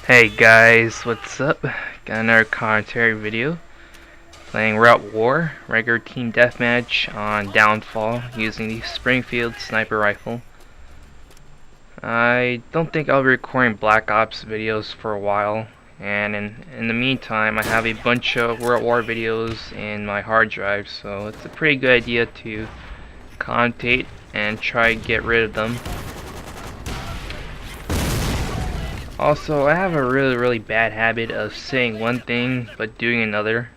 Hey guys, what's up? Got another commentary video playing At War, regular team deathmatch on Downfall using the Springfield sniper rifle. I don't think I'll be recording Black Ops videos for a while, and in the meantime I have a bunch of At War videos in my hard drive, so it's a pretty good idea to commentate and try to get rid of them. Also, I have a really bad habit of saying one thing but doing another.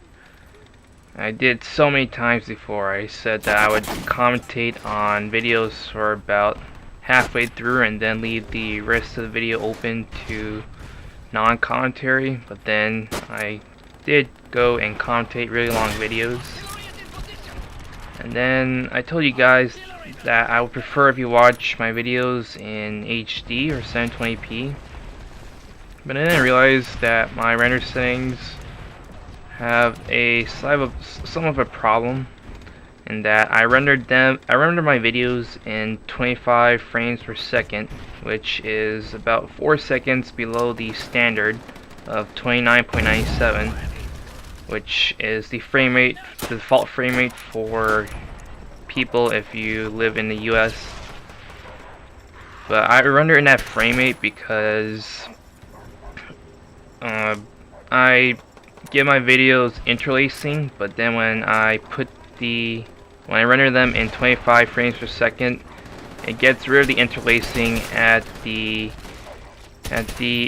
I did so many times before. I said that I would commentate on videos for about halfway through and then leave the rest of the video open to non-commentary, but then I did go and commentate really long videos. And then I told you guys that I would prefer if you watch my videos in HD or 720p. But I didn't realize that my render settings have some of a problem, in that I rendered my videos in 25 frames per second, which is about 4 seconds below the standard of 29.97, which is the default frame rate for people if you live in the US. But I render in that frame rate because I get my videos interlacing, but then when I render them in 25 frames per second, it gets rid of the interlacing at the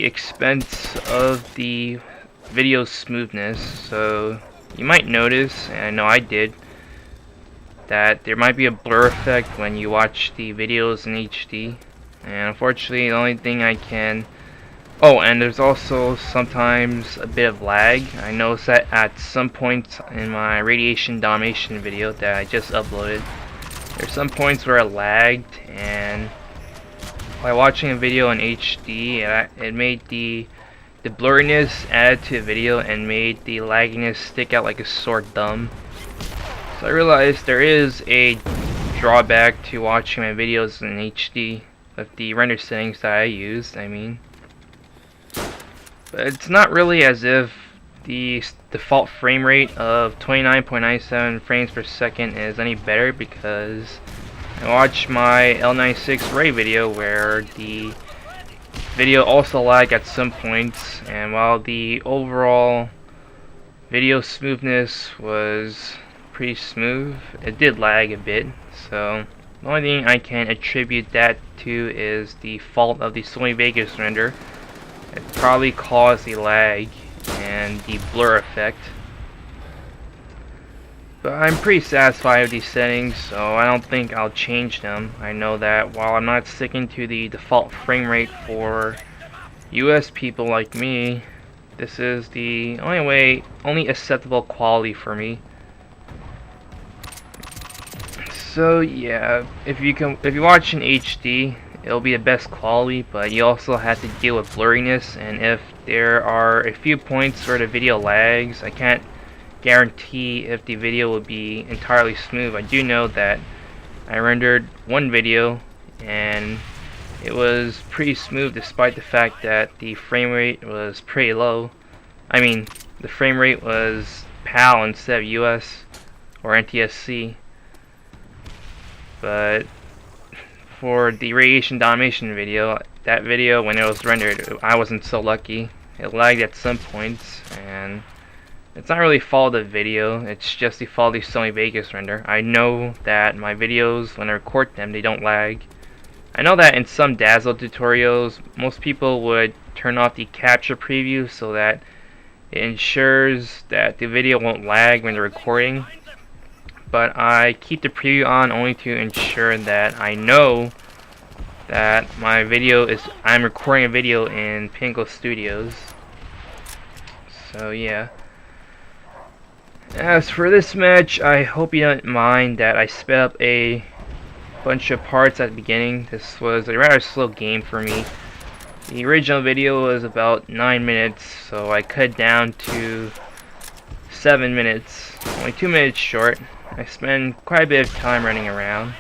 expense of the video smoothness. So you might notice, and I know I did, that there might be a blur effect when you watch the videos in HD, and unfortunately the only thing I can... Oh, and there's also sometimes a bit of lag. I noticed that at some points in my radiation domination video that I just uploaded, there's some points where it lagged, and by watching a video in HD, it made the blurriness added to the video and made the lagginess stick out like a sore thumb. So I realized there is a drawback to watching my videos in HD with the render settings that I used, But it's not really as if the default frame rate of 29.97 frames per second is any better, because I watched my L96 Ray video where the video also lagged at some points, and while the overall video smoothness was pretty smooth, it did lag a bit. So the only thing I can attribute that to is the fault of the Sony Vegas render. It probably caused the lag and the blur effect. But I'm pretty satisfied with these settings, so I don't think I'll change them. I know that while I'm not sticking to the default frame rate for US people like me, this is the only acceptable quality for me. So yeah, if you watch in HD, it'll be the best quality, but you also have to deal with blurriness, and if there are a few points where the video lags, I can't guarantee if the video will be entirely smooth. I do know that I rendered one video and it was pretty smooth despite the fact that the frame rate was pretty low. The frame rate was PAL instead of US or NTSC. But for the radiation domination video, that video, when it was rendered, I wasn't so lucky. It lagged at some points, and it's not really fault of the video, it's just the fault of the Sony Vegas render. I know that my videos, when I record them, they don't lag. I know that in some Dazzle tutorials, most people would turn off the capture preview so that it ensures that the video won't lag when they're recording. But I keep the preview on only to ensure that I know that I'm recording a video in Pinnacle Studios. So yeah. As for this match, I hope you don't mind that I sped up a bunch of parts at the beginning. This was a rather slow game for me. The original video was about 9 minutes, so I cut down to 7 minutes, only 2 minutes short. I spend quite a bit of time running around.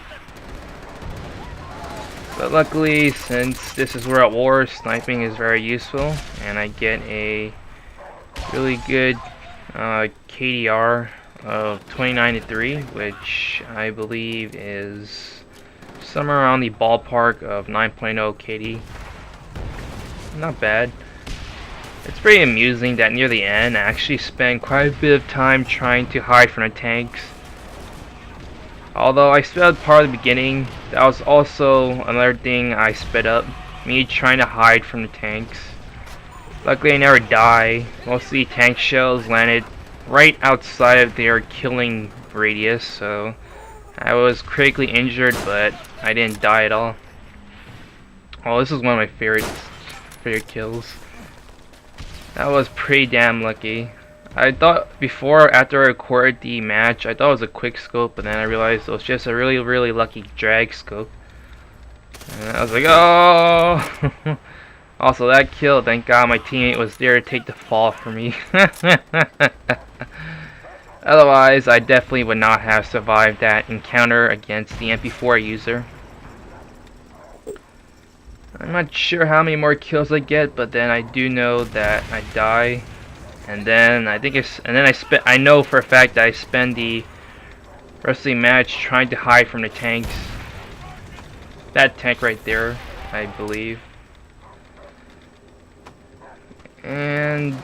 But luckily, since this is We're at War, sniping is very useful, and I get a really good KDR of 29 to 3, which I believe is somewhere around the ballpark of 9.0 KD. Not bad. It's pretty amusing that near the end I actually spent quite a bit of time trying to hide from the tanks. Although I sped up part of the beginning, that was also another thing I sped up, me trying to hide from the tanks. Luckily I never die. Most of the tank shells landed right outside of their killing radius, so I was critically injured, but I didn't die at all. Oh, this is one of my favorite kills. That was pretty damn lucky. I thought before, after I recorded the match, I thought it was a quick scope, but then I realized it was just a really lucky drag scope. And I was like, oh! Also, that kill, thank God my teammate was there to take the fall for me. Otherwise, I definitely would not have survived that encounter against the MP4 user. I'm not sure how many more kills I get, but then I do know that I die, and then I know for a fact that I spend the rest of the match trying to hide from the tanks. That tank right there, I believe. And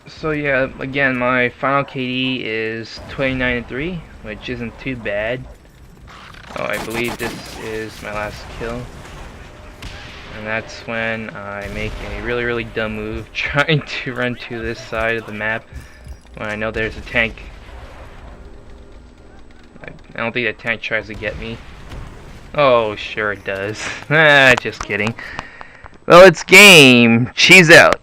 so yeah, again, my final KD is 29 to 3, which isn't too bad. Oh, I believe this is my last kill. And that's when I make a really dumb move trying to run to this side of the map when I know there's a tank. I don't think that tank tries to get me. Oh, sure it does. Just kidding. Well, it's game. Cheese out.